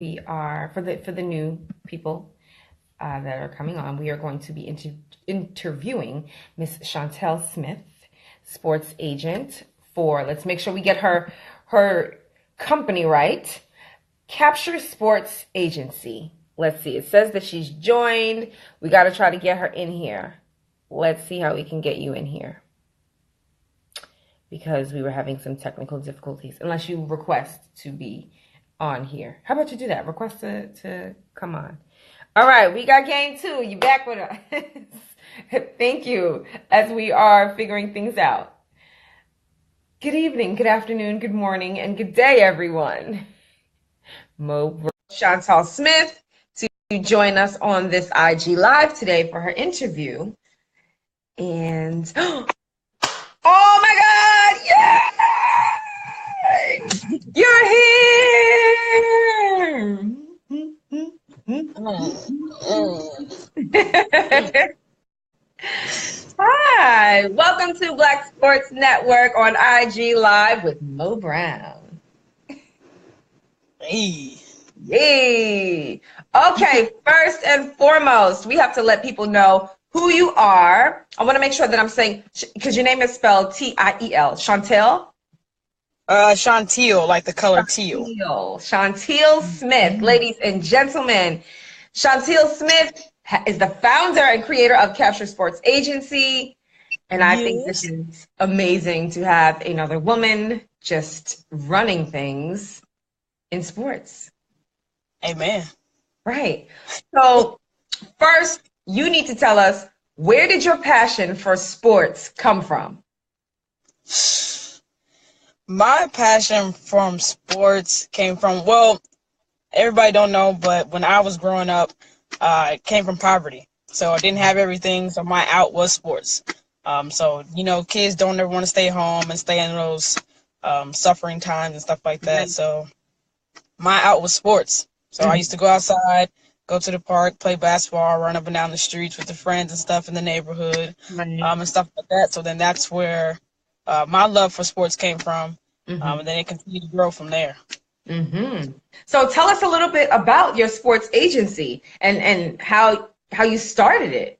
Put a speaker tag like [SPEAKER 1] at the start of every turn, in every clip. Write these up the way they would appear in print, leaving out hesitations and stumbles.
[SPEAKER 1] We are for the new people that are coming on. We are going to be interviewing Miss Chauntiel Smith, sports agent for. Let's make sure we get her company right. Capture Sports Agency. Let's see. It says that she's joined. We got to try to get her in here. Let's see how we can get you in here because we were having some technical difficulties. Unless you request to be on here. How about you do that? Request to come on. All right, we got game two. You back with us. Thank you as we are figuring things out. Good evening, good afternoon, good morning, and good day, everyone. Chauntiel Smith to join us on this IG Live today for her interview. And oh my God, yay! You're here! Hi, welcome to Black Sports Network on IG Live with Mo Brown.
[SPEAKER 2] Hey.
[SPEAKER 1] Yay! Okay, first and foremost, we have to let people know who you are. I want to make sure that I'm saying, because your name is spelled T-I-E-L, Chauntiel?
[SPEAKER 2] Chauntiel, like the color teal.
[SPEAKER 1] Chauntiel Smith, ladies and gentlemen. Chauntiel Smith is the founder and creator of Capture Sports Agency. And I think this is amazing to have another woman just running things in sports.
[SPEAKER 2] Amen.
[SPEAKER 1] Right. So first, you need to tell us, where did your passion for sports come from?
[SPEAKER 2] My passion from sports came from, well, everybody don't know, but when I was growing up, it came from poverty. So I didn't have everything, so my out was sports. So, you know, kids don't ever want to stay home and stay in those suffering times and stuff like that. So my out was sports. So I used to go outside, go to the park, play basketball, run up and down the streets with the friends and stuff in the neighborhood, and stuff like that. So then that's where my love for sports came from, and then it continued to grow from there.
[SPEAKER 1] So tell us a little bit about your sports agency and how you started it.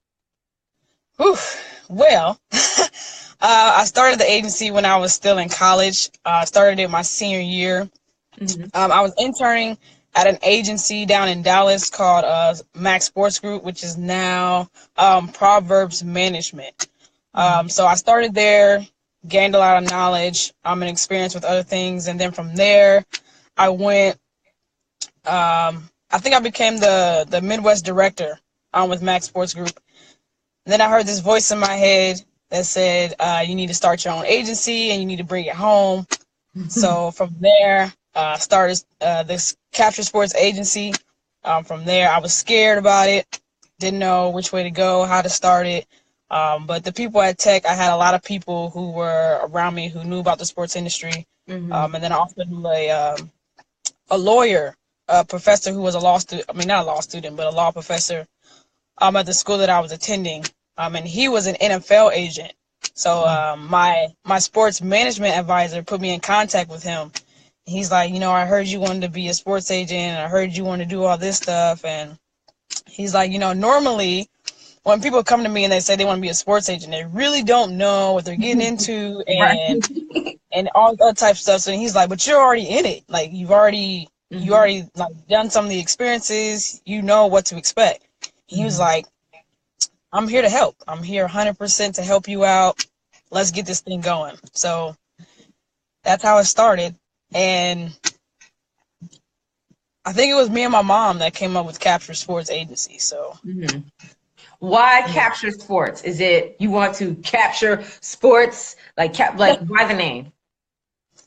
[SPEAKER 2] Well, I started the agency when I was still in college. I started it my senior year. I was interning at an agency down in Dallas called Max Sports Group, which is now Proverbs Management. So I started there, gained a lot of knowledge, and experience with other things. And then from there, I went, I think I became the Midwest director with Max Sports Group. And then I heard this voice in my head that said, you need to start your own agency and you need to bring it home. So from there, started this Capture Sports Agency. From there, I was scared about it, didn't know which way to go, how to start it. But the people at Tech, I had a lot of people who were around me who knew about the sports industry. And then I also knew a lawyer, a professor who was a law student, not a law student, but a law professor at the school that I was attending. And he was an NFL agent. So my sports management advisor put me in contact with him. He's like, you know, I heard you wanted to be a sports agent, and I heard you want to do all this stuff. And he's like, you know, normally when people come to me and they say they want to be a sports agent, they really don't know what they're getting into and all that type of stuff. So he's like, but you're already in it. Like you already like done some of the experiences. You know what to expect. He was like, I'm here to help. I'm here 100% to help you out. Let's get this thing going. So that's how it started. And I think it was me and my mom that came up with Capture Sports Agency. So
[SPEAKER 1] why Capture Sports? Is it you want to capture sports? Like why the name?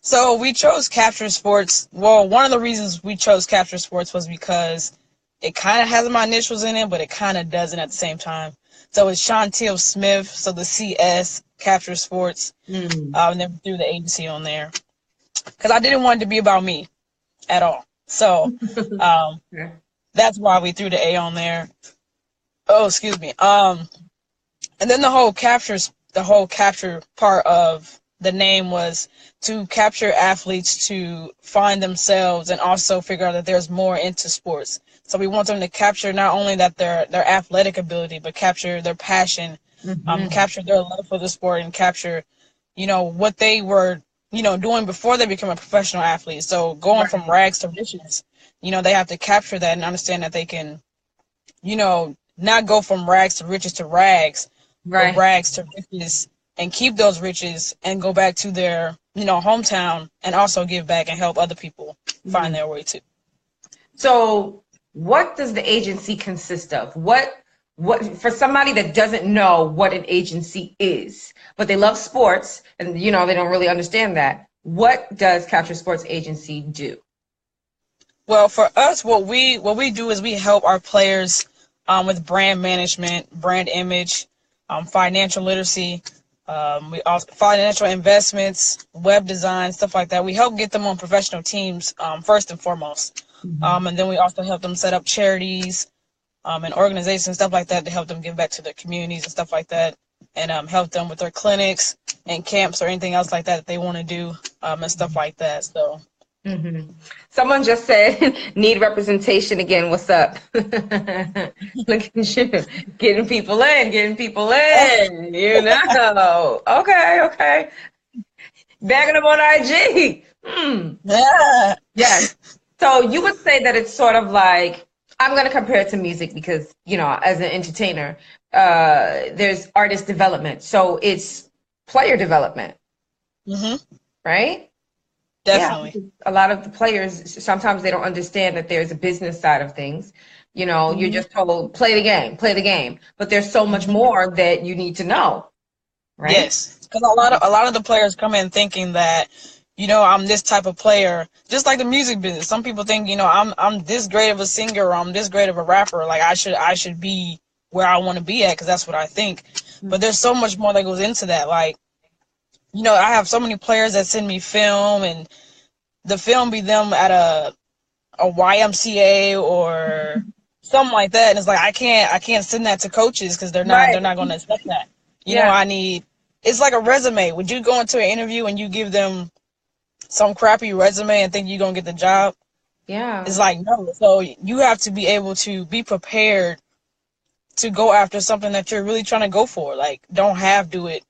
[SPEAKER 2] So we chose Capture Sports. Well, one of the reasons we chose Capture Sports was because it kind of has my initials in it, but it kind of doesn't at the same time. So it's Chauntiel Smith, so the CS, Capture Sports, and then threw the agency on there. Because I didn't want it to be about me at all. So that's why we threw the A on there. Oh, excuse me. And then the whole capture part of the name was to capture athletes to find themselves and also figure out that there's more into sports. So we want them to capture not only that their athletic ability, but capture their passion, capture their love for the sport, and capture, what they were, doing before they become a professional athlete. So going from rags to riches, they have to capture that and understand that they can, not go from rags to rags, but rags to riches, and keep those riches and go back to their, hometown and also give back and help other people find their way too.
[SPEAKER 1] So what does the agency consist of? What for somebody that doesn't know what an agency is, but they love sports and they don't really understand that, what does Capture Sports Agency do?
[SPEAKER 2] Well, for us, what we do is we help our players with brand management, brand image, financial literacy, we also financial investments, web design, stuff like that. We help get them on professional teams first and foremost, and then we also help them set up charities and organizations, stuff like that, to help them give back to their communities and stuff like that, and help them with their clinics and camps or anything else like that they want to do, and stuff like that. So.
[SPEAKER 1] Someone just said, need representation again. What's up? Look at you, getting people in. Okay. Bagging them on IG.
[SPEAKER 2] Yeah.
[SPEAKER 1] Yes. So you would say that it's sort of like, I'm going to compare it to music because, as an entertainer, there's artist development. So it's player development. Right?
[SPEAKER 2] Definitely.
[SPEAKER 1] Yeah, a lot of the players, sometimes they don't understand that there's a business side of things. You're just told, play the game. But there's so much more that you need to know, right?
[SPEAKER 2] Yes, because a lot of the players come in thinking that, I'm this type of player, just like the music business. Some people think, I'm this great of a singer, or I'm this great of a rapper. Like I should be where I want to be at because that's what I think. But there's so much more that goes into that. Like, I have so many players that send me film, and the film be them at a YMCA or something like that, and it's like I can't send that to coaches because they're not going to accept that. It's like a resume. Would you go into an interview and you give them some crappy resume and think you're gonna get the job?
[SPEAKER 1] Yeah,
[SPEAKER 2] it's like no. So you have to be able to be prepared to go after something that you're really trying to go for. Like, don't do it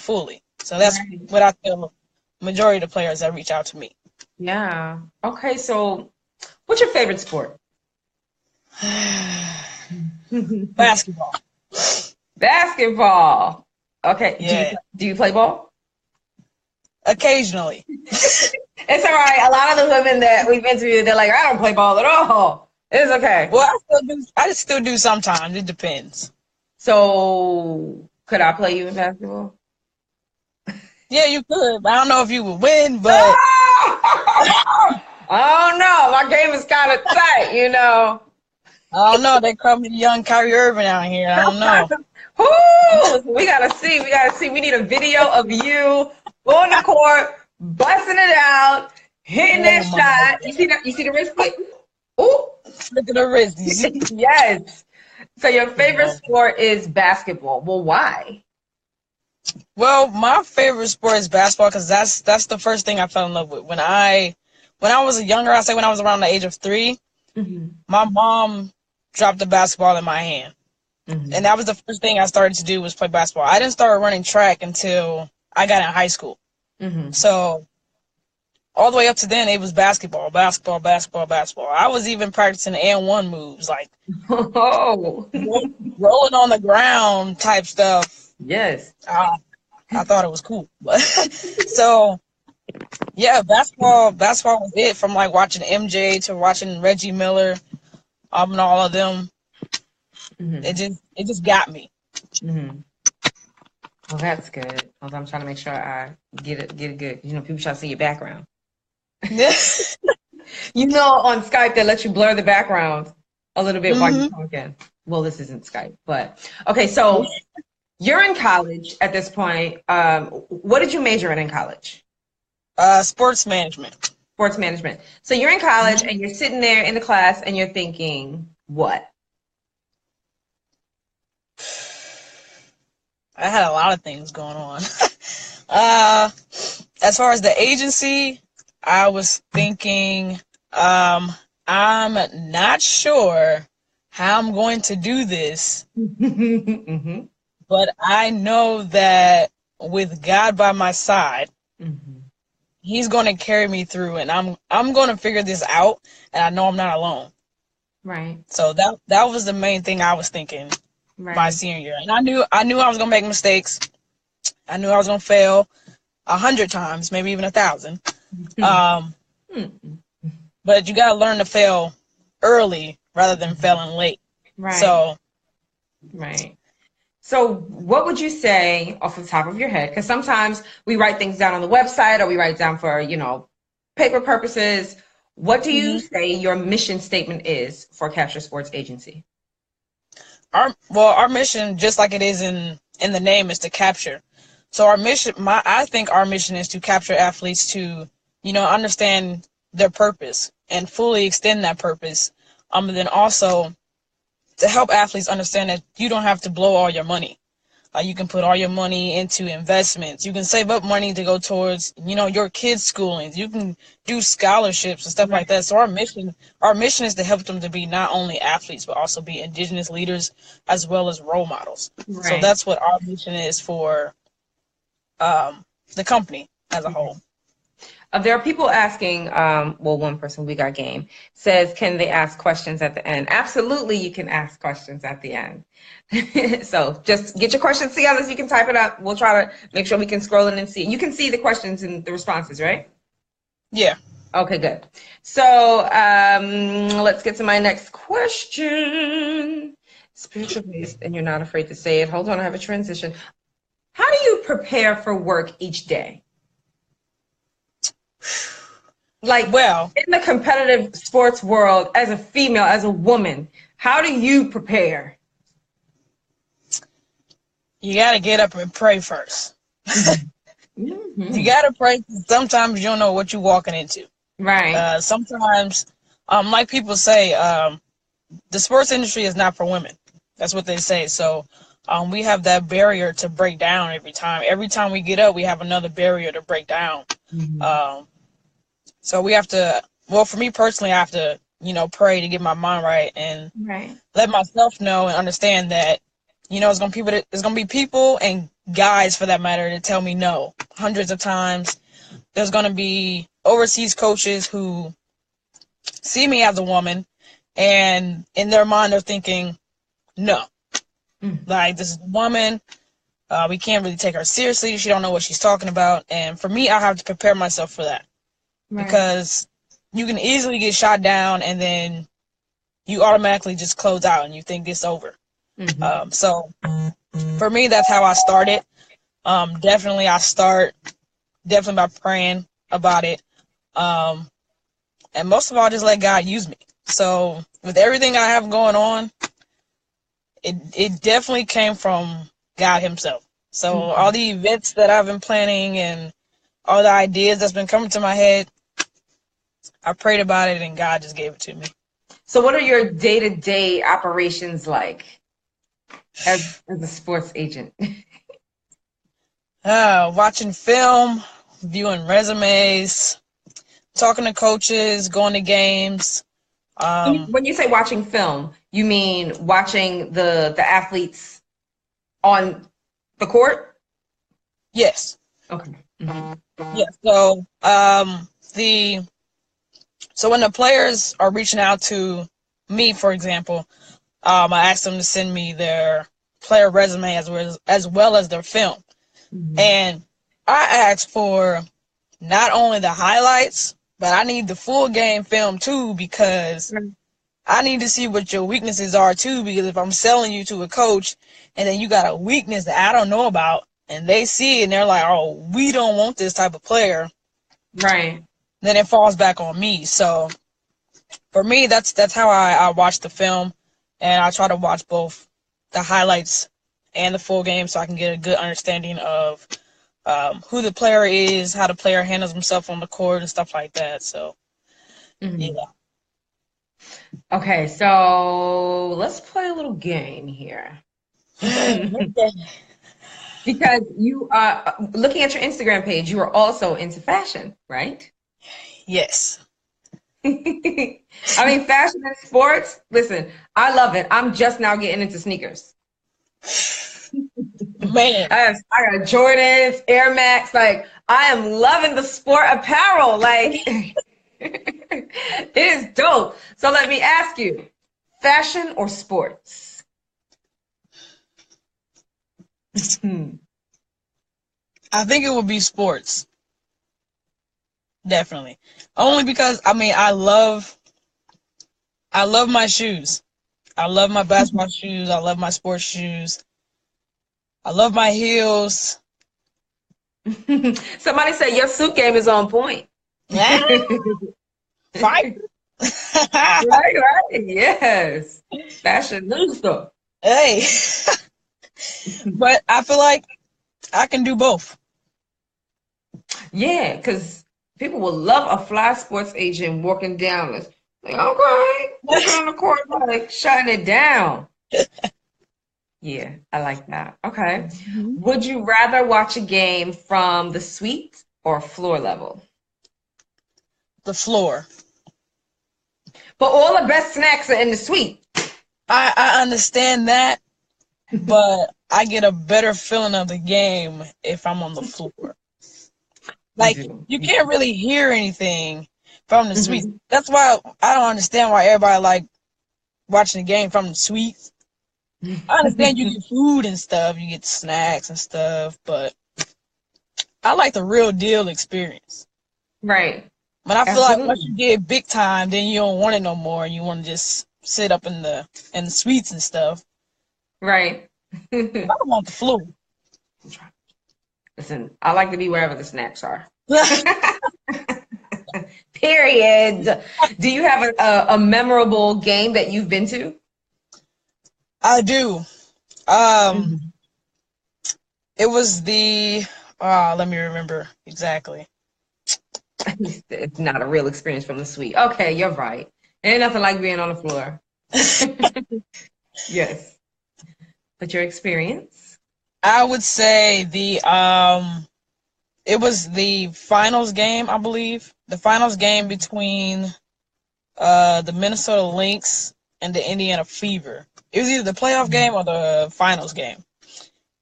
[SPEAKER 2] fully. So that's what I tell majority of the players that reach out to me.
[SPEAKER 1] Yeah. Okay. So, what's your favorite sport?
[SPEAKER 2] Basketball.
[SPEAKER 1] Basketball. Okay.
[SPEAKER 2] Yeah.
[SPEAKER 1] Do you play ball?
[SPEAKER 2] Occasionally.
[SPEAKER 1] It's all right. A lot of the women that we've interviewed, they're like, I don't play ball at all. It's okay.
[SPEAKER 2] Well, I still do sometimes. It depends.
[SPEAKER 1] So, could I play you in basketball?
[SPEAKER 2] Yeah, you could. I don't know if you would win, but
[SPEAKER 1] I don't know. My game is kind of tight,
[SPEAKER 2] I don't know. They call me young Kyrie Irving out here. I don't know.
[SPEAKER 1] We gotta see. We need a video of you on the court, busting it out, hitting that shot. God. You see the wrist flick? Ooh.
[SPEAKER 2] Look at the wrist.
[SPEAKER 1] Yes. So your favorite sport is basketball. Well, why?
[SPEAKER 2] Well, my favorite sport is basketball because that's the first thing I fell in love with. When I was younger, I say when I was around the age of 3, my mom dropped the basketball in my hand. And that was the first thing I started to do was play basketball. I didn't start running track until I got in high school. So all the way up to then, it was basketball. I was even practicing and-one moves, like rolling on the ground type stuff.
[SPEAKER 1] Yes.
[SPEAKER 2] I thought it was cool. So, yeah, basketball was it, from like watching MJ to watching Reggie Miller, and all of them. It just got me.
[SPEAKER 1] Well, that's good. I'm trying to make sure I get it good. People try to see your background. On Skype they let you blur the background a little bit while you're talking. Well, this isn't Skype, but okay. So you're in college at this point. What did you major in college?
[SPEAKER 2] Sports management.
[SPEAKER 1] Sports management. So you're in college and you're sitting there in the class and you're thinking, what?
[SPEAKER 2] I had a lot of things going on. As far as the agency, I was thinking, I'm not sure how I'm going to do this,
[SPEAKER 1] Mm-hmm.
[SPEAKER 2] but I know that with God by my side,
[SPEAKER 1] Mm-hmm.
[SPEAKER 2] He's going to carry me through, and I'm going to figure this out, and I know I'm not alone.
[SPEAKER 1] Right.
[SPEAKER 2] So that was the main thing I was thinking my
[SPEAKER 1] Right.
[SPEAKER 2] senior year, and I knew I was going to make mistakes. I knew I was going to fail 100 times, maybe even 1,000. Um,
[SPEAKER 1] Mm-hmm.
[SPEAKER 2] but you got to learn to fail early rather than failing late.
[SPEAKER 1] Right.
[SPEAKER 2] So,
[SPEAKER 1] Right. So, what would you say off the top of your head? Because sometimes we write things down on the website or we write down for, paper purposes. What do you
[SPEAKER 2] mhm.
[SPEAKER 1] say your mission statement is for Capture Sports Agency?
[SPEAKER 2] Our mission, just like it is in the name, is to capture. So our mission, I think our mission is to capture athletes to, understand their purpose and fully extend that purpose. And then also to help athletes understand that you don't have to blow all your money. You can put all your money into investments. You can save up money to go towards, your kids' schooling. You can do scholarships and stuff like
[SPEAKER 1] Right.
[SPEAKER 2] that. So our mission is to help them to be not only athletes, but also be indigenous leaders as well as role models. So
[SPEAKER 1] Right.
[SPEAKER 2] that's what our mission is for the company as a whole.
[SPEAKER 1] There are people asking, one person, we got game, says, can they ask questions at the end? Absolutely, you can ask questions at the end. So just get your questions together so you can type it up. We'll try to make sure we can scroll in and see. You can see the questions and the responses, right?
[SPEAKER 2] Yeah.
[SPEAKER 1] Okay, good. So let's get to my next question. Spiritual based, and you're not afraid to say it. Hold on, I have a transition. How do you prepare for work each day? Like
[SPEAKER 2] Well,
[SPEAKER 1] in the competitive sports world, as a female, as a woman, how do you prepare?
[SPEAKER 2] you got to get up and pray first. You
[SPEAKER 1] Mm-hmm.
[SPEAKER 2] got to pray. Sometimes you don't know what you're walking into.
[SPEAKER 1] Right.
[SPEAKER 2] Sometimes, like people say, the sports industry is not for women. That's what they say. So we have that barrier to break down every time. Every time we get up, we have another barrier to break down.
[SPEAKER 1] Mm-hmm.
[SPEAKER 2] Um, so we have to, well, for me personally, I have to, pray to get my mind right and
[SPEAKER 1] Right.
[SPEAKER 2] let myself know and understand that, it's gonna be people and guys for that matter to tell me no hundreds of times. There's gonna be overseas coaches who see me as a woman, and in their mind they're thinking, no,
[SPEAKER 1] Mm-hmm.
[SPEAKER 2] like this is a woman. We can't really take her seriously. She don't know what she's talking about. And for me, I have to prepare myself for that
[SPEAKER 1] Right.
[SPEAKER 2] because you can easily get shot down and then you automatically just close out and you think it's over.
[SPEAKER 1] Mm-hmm.
[SPEAKER 2] So for me, that's how I started. Definitely, I start definitely by praying about it. Um, and most of all, just let God use me. So with everything I have going on, it definitely came from God Himself. So all the events that I've been planning and all the ideas that's been coming to my head, I prayed about it and God just gave it to me.
[SPEAKER 1] So, what are your day-to-day operations like as a sports agent?
[SPEAKER 2] Watching film, viewing resumes, talking to coaches, going to games.
[SPEAKER 1] When you say watching film, you mean watching the athletes on the court?
[SPEAKER 2] Yes.
[SPEAKER 1] Okay. Mm-hmm.
[SPEAKER 2] Yeah. So when the players are reaching out to me, for example, I ask them to send me their player resume as well as their film.
[SPEAKER 1] Mm-hmm.
[SPEAKER 2] And I ask for not only the highlights, but I need the full game film too, because I need to see what your weaknesses are too, because if I'm selling you to a coach and then you got a weakness that I don't know about and they see it and they're like, oh, we don't want this type of player,
[SPEAKER 1] Right.
[SPEAKER 2] then it falls back on me. So for me, that's how I watch the film, and I try to watch both the highlights and the full game so I can get a good understanding of who the player is, how the player handles himself on the court and stuff like that. So, yeah.
[SPEAKER 1] Mm-hmm. Okay, so let's play a little game here.
[SPEAKER 2] Okay.
[SPEAKER 1] Because you are looking at your Instagram page, you are also into fashion, right?
[SPEAKER 2] Yes.
[SPEAKER 1] I mean, fashion and sports, listen, I love it. I'm just now getting into sneakers.
[SPEAKER 2] Man.
[SPEAKER 1] I got Jordans, Air Max. Like, I am loving the sport apparel. Like, it is dope. So let me ask you, fashion or sports?
[SPEAKER 2] I think it would be sports. Definitely. Only because I love my shoes. I love my basketball shoes. I love my sports shoes. I love my heels.
[SPEAKER 1] Somebody said your suit game is on point.
[SPEAKER 2] Yeah. Fight.
[SPEAKER 1] Right, right. Yes. Fashionista.
[SPEAKER 2] Hey. But I feel like I can do both.
[SPEAKER 1] Yeah, because people will love a fly sports agent walking down this. Like, okay, walking on the court, like shutting it down. Yeah, I like that. Okay. Would you rather watch a game from the suite or floor level?
[SPEAKER 2] The floor.
[SPEAKER 1] But all the best snacks are in the suite.
[SPEAKER 2] I understand that, but I get a better feeling of the game if I'm on the floor.
[SPEAKER 1] You
[SPEAKER 2] Like,
[SPEAKER 1] do.
[SPEAKER 2] you can't really hear anything from the suites.
[SPEAKER 1] Mhm.
[SPEAKER 2] That's why I don't understand why everybody like watching the game from the suites. I understand you get food and stuff, you get snacks and stuff, but I like the real deal experience.
[SPEAKER 1] Right.
[SPEAKER 2] But I feel like once
[SPEAKER 1] Absolutely.
[SPEAKER 2] you get big time, then you don't want it no more, and you want to just sit up in the suites and stuff.
[SPEAKER 1] Right.
[SPEAKER 2] I don't want the flu.
[SPEAKER 1] Listen, I like to be wherever the snacks are. Period. Do you have a memorable game that you've been to?
[SPEAKER 2] I do. Um, it was the. Let me remember exactly.
[SPEAKER 1] It's not a real experience from the suite. Okay, you're right. Ain't nothing like being on the floor. Yes. But your experience?
[SPEAKER 2] I would say it was the finals game, I believe. The finals game between the Minnesota Lynx and the Indiana Fever. It was either the playoff game or the finals game.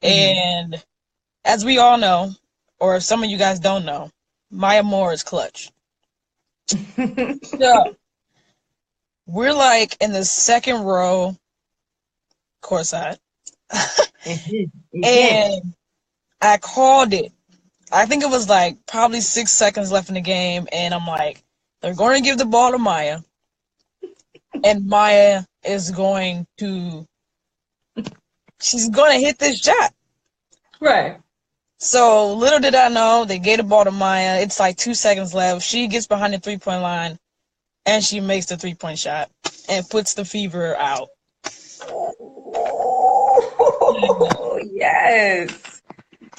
[SPEAKER 2] And as we all know, or some of you guys don't know, Maya Moore is clutch. So we're like in the second row, courtside. And I called it. I think it was like probably 6 seconds left in the game, and I'm like, they're going to give the ball to Maya, and Maya is she's going to hit this shot.
[SPEAKER 1] Right.
[SPEAKER 2] So little did I know, they gave the ball to Maya. It's like 2 seconds left. She gets behind the 3-point line, and she makes the 3-point shot and puts the Fever out.
[SPEAKER 1] Oh, yes.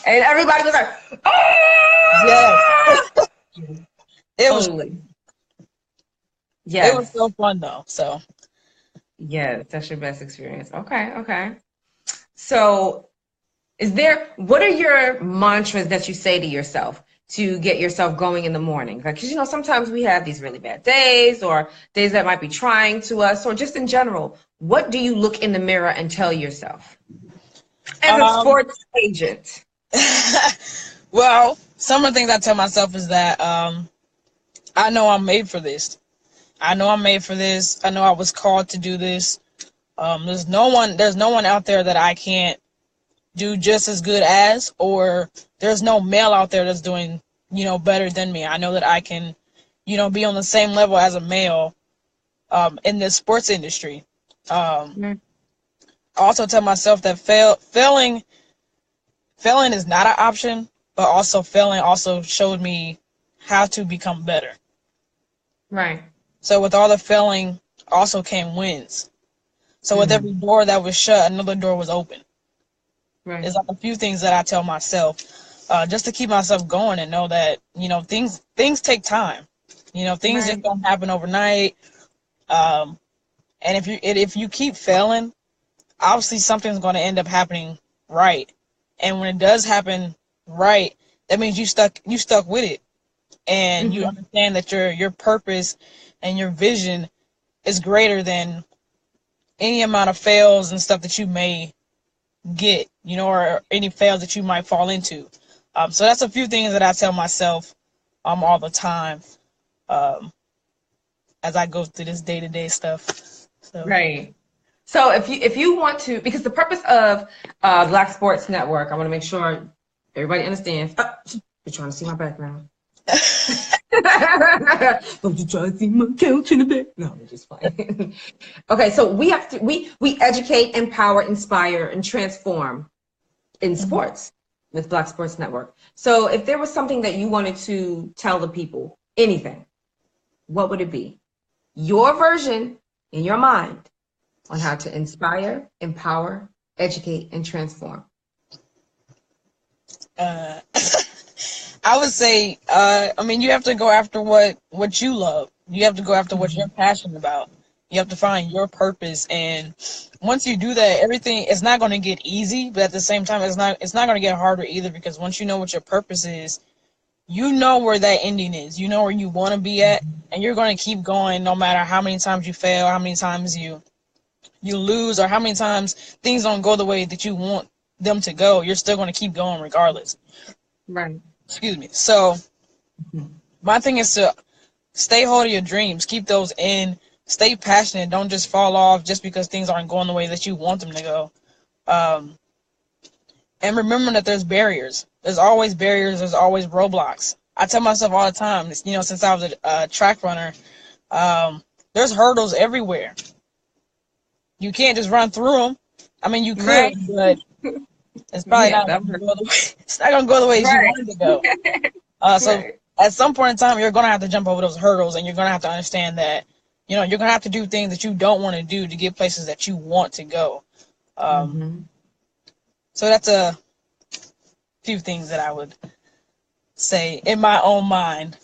[SPEAKER 1] And everybody was like,
[SPEAKER 2] Yes.
[SPEAKER 1] oh!
[SPEAKER 2] It was
[SPEAKER 1] Totally. Yes.
[SPEAKER 2] It was so fun though. So
[SPEAKER 1] Yes, that's your best experience. Okay, okay. So, what are your mantras that you say to yourself to get yourself going in the morning? Like, 'cause, sometimes we have these really bad days or days that might be trying to us, or just in general. What do you look in the mirror and tell yourself as a sports agent?
[SPEAKER 2] well, some of the things I tell myself is that I know I'm made for this. I know I'm made for this. I know I was called to do this. There's no one out there that I can't do just as good as, or there's no male out there that's doing, better than me. I know that I can, be on the same level as a male in this sports industry. I also tell myself that failing is not an option, but also failing also showed me how to become better.
[SPEAKER 1] Right.
[SPEAKER 2] So with all the failing also came wins. So with every door that was shut, another door was open.
[SPEAKER 1] Right.
[SPEAKER 2] It's like a few things that I tell myself just to keep myself going and know that, things take time. Things just don't happen overnight. And if you keep failing, obviously something's going to end up happening right. And when it does happen right, that means you stuck with it. And you understand that your purpose and your vision is greater than any amount of fails and stuff that you may get, or any fails that you might fall into. So that's a few things that I tell myself all the time as I go through this day-to-day stuff. So.
[SPEAKER 1] Right. So if you want to, because the purpose of Black Sports Network, I want to make sure everybody understands. You're trying to see my background. Don't you try to see my couch in the back? No, I'm just fine. Okay, so we educate, empower, inspire, and transform in sports with Black Sports Network. So if there was something that you wanted to tell the people, anything, what would it be? Your version in your mind on how to inspire, empower, educate, and transform.
[SPEAKER 2] I would say, you have to go after what you love. You have to go after what you're passionate about. You have to find your purpose, and once you do that, everything, it's not going to get easy, but at the same time, it's not going to get harder either, because once you know what your purpose is, you know where that ending is. You know where you want to be at, and you're going to keep going no matter how many times you fail, how many times you lose, or how many times things don't go the way that you want them to go. You're still going to keep going regardless.
[SPEAKER 1] Right.
[SPEAKER 2] Excuse me. So my thing is to stay hold of your dreams. Keep those in. Stay passionate. Don't just fall off just because things aren't going the way that you want them to go. And remember that there's barriers. There's always barriers. There's always roadblocks. I tell myself all the time, since I was a track runner, there's hurdles everywhere. You can't just run through them. I mean, you could, right, but it's probably not going to go the way. It's not going to go the way you want it to go. So at some point in time, you're going to have to jump over those hurdles, and you're going to have to understand that, you're going to have to do things that you don't want to do to get places that you want to go. So that's a few things that I would say in my own mind.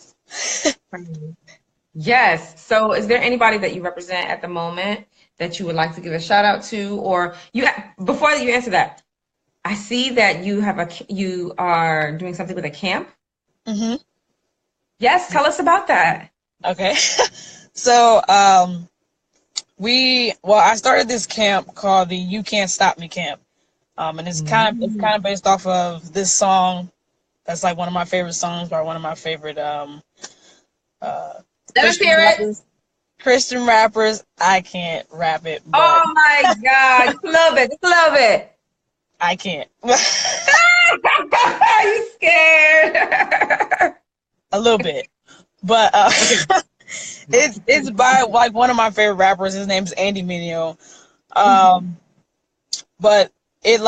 [SPEAKER 1] Yes. So is there anybody that you represent at the moment that you would like to give a shout out to? Or before you answer that, I see that you are doing something with a camp. Yes, tell us about that.
[SPEAKER 2] Okay. So I started this camp called the You Can't Stop Me camp. And it's kind of based off of this song that's like one of my favorite songs by one of my favorite Christian rappers. I can't rap it. But
[SPEAKER 1] oh my God. Love it. Love it.
[SPEAKER 2] I can't.
[SPEAKER 1] Are you scared?
[SPEAKER 2] A little bit. But it's by like one of my favorite rappers. His name's Andy Mineo. But it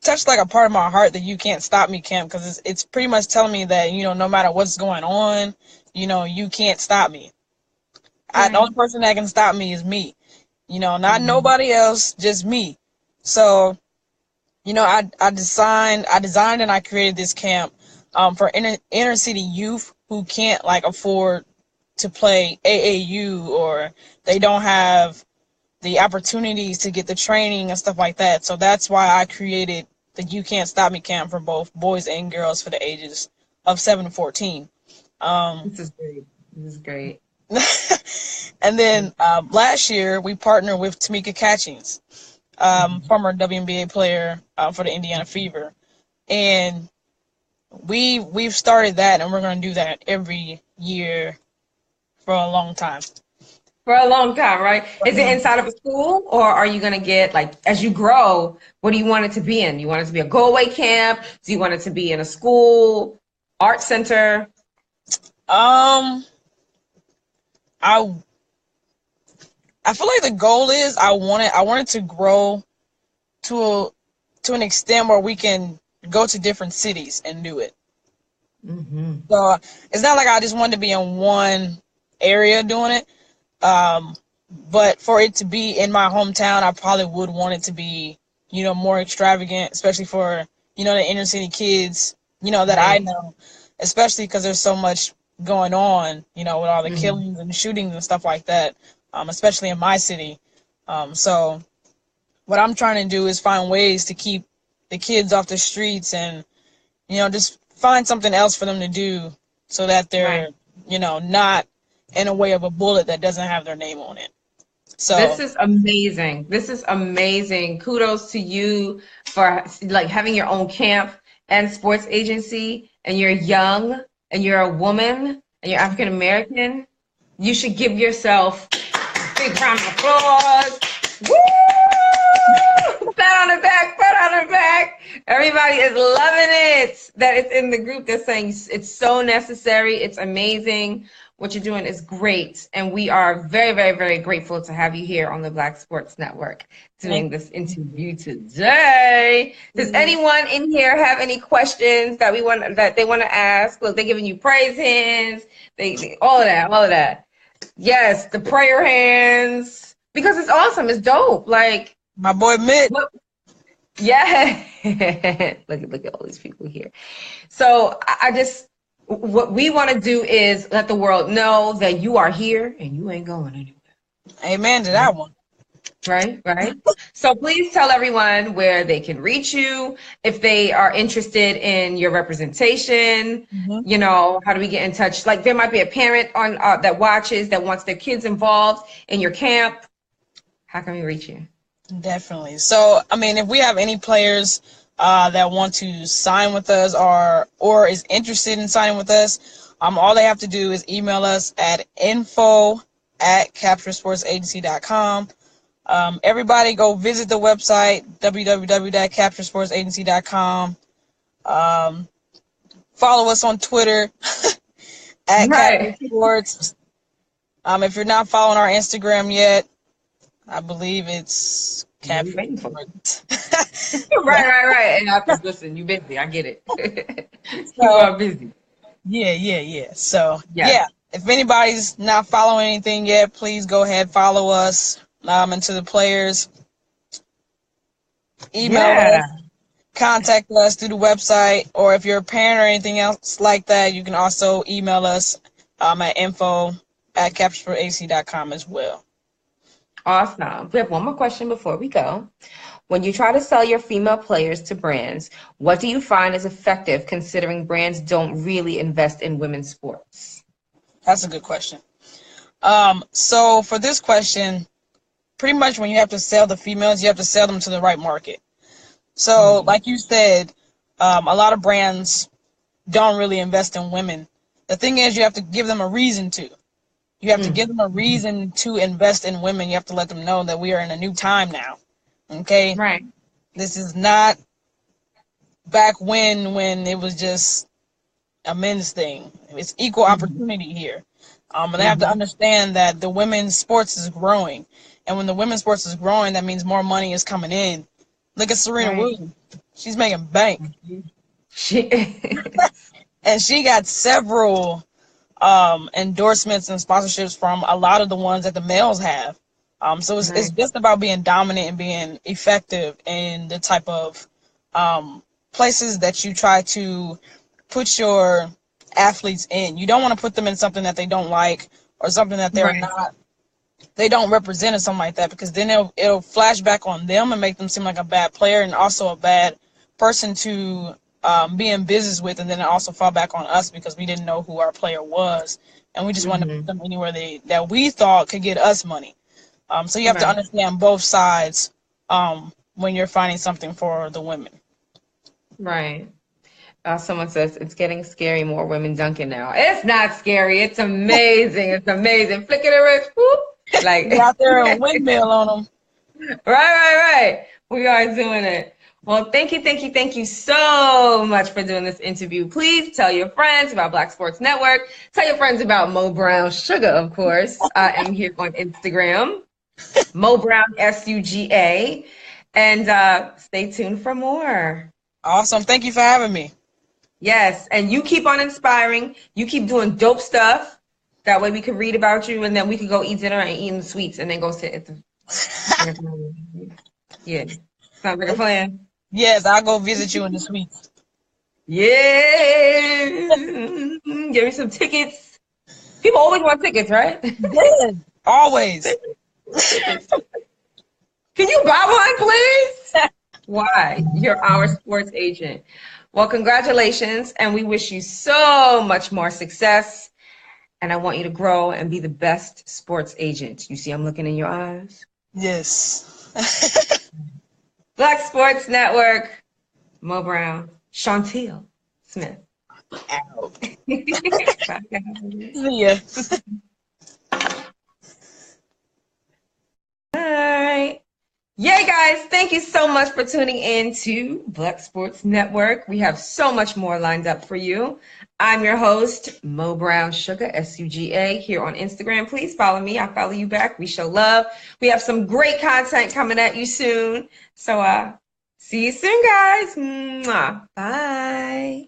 [SPEAKER 2] touched like a part of my heart, that You Can't Stop Me camp, because it's pretty much telling me that, no matter what's going on, you can't stop me. The only person that can stop me is me. Not nobody else, just me. So, I designed and I created this camp for inner city youth who can't afford to play AAU, or they don't have the opportunities to get the training and stuff like that. So that's why I created the You Can't Stop Me camp for both boys and girls for the ages of 7 to 14.
[SPEAKER 1] This is great. This is great.
[SPEAKER 2] And then last year we partnered with Tamika Catchings, former WNBA player for the Indiana Fever, and we've started that, and we're going to do that every year for a long time.
[SPEAKER 1] For a long time, right? Is it inside of a school, or are you going to get, as you grow, what do you want it to be in? You want it to be a go-away camp? Do you want it to be in a school, art center?
[SPEAKER 2] I feel like the goal is I want it to grow to an extent where we can go to different cities and do it. So it's not like I just want to be in one area doing it. But for it to be in my hometown, I probably would want it to be, more extravagant, especially for, the inner city kids, that I know, especially because there's so much going on, with all the killings and shootings and stuff like that, especially in my city. So what I'm trying to do is find ways to keep the kids off the streets and, just find something else for them to do so that they're,
[SPEAKER 1] Right.
[SPEAKER 2] Not in a way of a bullet that doesn't have their name on it.
[SPEAKER 1] This
[SPEAKER 2] So
[SPEAKER 1] is amazing. This is amazing. Kudos to you for like having your own camp and sports agency, and you're young and you're a woman and you're African American. You should give yourself a big round of applause. Woo! Pat on the back, pat on the back. Everybody is loving it. That it's in the group that's saying it's so necessary. It's amazing. What you're doing is great. And we are very, very, very grateful to have you here on the Black Sports Network doing this interview today. Does anyone in here have any questions that they want to ask? Look, they're giving you praise hands. They all of that. Yes, the prayer hands. Because it's awesome. It's dope. Like
[SPEAKER 2] my boy Mitt.
[SPEAKER 1] Yeah. Look at all these people here. So what we want to do is let the world know that you are here and you ain't going anywhere.
[SPEAKER 2] Amen to that one.
[SPEAKER 1] Right. So please tell everyone where they can reach you if they are interested in your representation. How do we get in touch? Like there might be a parent on that watches that wants their kids involved in your camp. How can we reach you?
[SPEAKER 2] Definitely. So, if we have any players that want to sign with us or is interested in signing with us, all they have to do is email us at info@capturesportsagency.com. Everybody go visit the website, www.capturesportsagency.com. Follow us on Twitter at Capture Sports. If you're not following our Instagram yet, I believe it's Capture Sports.
[SPEAKER 1] Right. And listen, you busy. I get it. You are busy.
[SPEAKER 2] Yeah. So, if anybody's not following anything yet, please go ahead, follow us. And to the players, email us, contact us through the website, or if you're a parent or anything else like that, you can also email us at info@capturesportsagency.com as well.
[SPEAKER 1] Awesome. We have one more question before we go. When you try to sell your female players to brands, what do you find is effective considering brands don't really invest in women's sports?
[SPEAKER 2] That's a good question. So for this question, pretty much when you have to sell the females, you have to sell them to the right market. So like you said, a lot of brands don't really invest in women. The thing is, you have to give them a reason to. You have to give them a reason to invest in women. You have to let them know that we are in a new time now. Okay?
[SPEAKER 1] Right.
[SPEAKER 2] This is not back when it was just a men's thing. It's equal opportunity here. And they have to understand that the women's sports is growing. And when the women's sports is growing, that means more money is coming in. Look at Serena Williams. She's making bank. And she got several endorsements and sponsorships from a lot of the ones that the males have. So it's just about being dominant and being effective in the type of places that you try to put your athletes in. You don't want to put them in something that they don't like or something that they're not, they don't represent or something like that, because then it'll flash back on them and make them seem like a bad player and also a bad person to be in business with, and then it also fall back on us because we didn't know who our player was, and we just wanted to put them anywhere that we thought could get us money. So you have to understand both sides when you're finding something for the women. Right.
[SPEAKER 1] Someone says it's getting scary. More women dunking now. It's not scary. It's amazing. It's amazing. Flick of the wrist. Whoop. Like
[SPEAKER 2] out there a windmill on them.
[SPEAKER 1] Right. We are doing it. Well, thank you so much for doing this interview. Please tell your friends about Black Sports Network. Tell your friends about Mo Brown Sugar, of course. I'm here on Instagram, Mo Brown SUGA, and stay tuned for more.
[SPEAKER 2] Awesome. Thank you for having me.
[SPEAKER 1] Yes, and you keep on inspiring. You keep doing dope stuff. That way we could read about you, and then we could go eat dinner and eat the sweets, and then go sit at the. Yeah, sounds like a plan.
[SPEAKER 2] Yes, I'll go visit you in the suites.
[SPEAKER 1] Yeah. Give me some tickets. People always want tickets, right?
[SPEAKER 2] Yeah, always.
[SPEAKER 1] Can you buy one, please? Why? You're our sports agent. Well, congratulations, and we wish you so much more success. And I want you to grow and be the best sports agent. You see, I'm looking in your eyes.
[SPEAKER 2] Yes.
[SPEAKER 1] Black Sports Network, Mo Brown, Chauntiel Smith.
[SPEAKER 2] Out.
[SPEAKER 1] Bye, guys.
[SPEAKER 2] See ya.
[SPEAKER 1] All right. Yay, guys. Thank you so much for tuning in to Black Sports Network. We have so much more lined up for you. I'm your host, Mo Brown Sugar, SUGA, here on Instagram. Please follow me. I follow you back. We show love. We have some great content coming at you soon. So, see you soon, guys. Mwah. Bye.